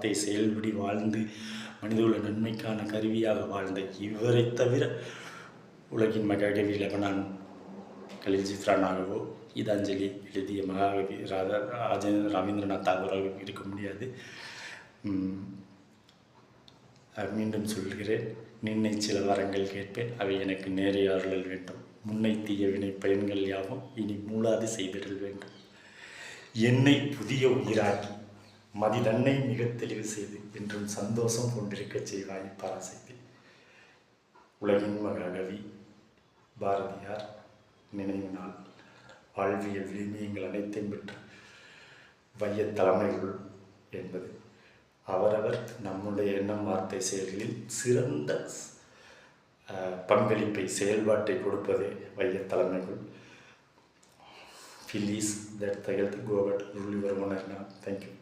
வார்த்தை செயல்படி வாழ்ந்து மனிதகுல நன்மைக்கான கருவியாக வாழ்ந்த இவரை தவிர உலகின் மகாகவி லெபனான் கலீல் ஜிப்ரானாகவோ கீதாஞ்சலி எழுதிய மகாகவி ரவீந்திரநாத் தாகூராக இருக்க முடியாது. மீண்டும் சொல்கிறேன், நின்னை சில வரங்கள் கேட்பேன், அவை எனக்கு நேரிய அருளல் வேண்டும். முன்னை தீய வினை பயன்கள் யாவும் இனி மூளாது செய்திடல் வேண்டும். என்னை புதிய உயிராக்கி மதிதன்னை மிக தெளிவு செய்து என்றும் சந்தோஷம் கொண்டிருக்க செய்வாய் பராசக்தி. உலகின் மகாகவி பாரதியார் நினைவு நாள். வாழ்வியல் விழுமியங்கள் அனைத்தையும் பெற்ற வைய தலைமைகள் என்பது அவரவர் நம்முடைய எண்ணம் வார்த்தை செயல்களில் சிறந்த பங்களிப்பை செயல்பாட்டை கொடுப்பதே வைய தலைமைகள். Feel is that the health go about rule your own. Thank you.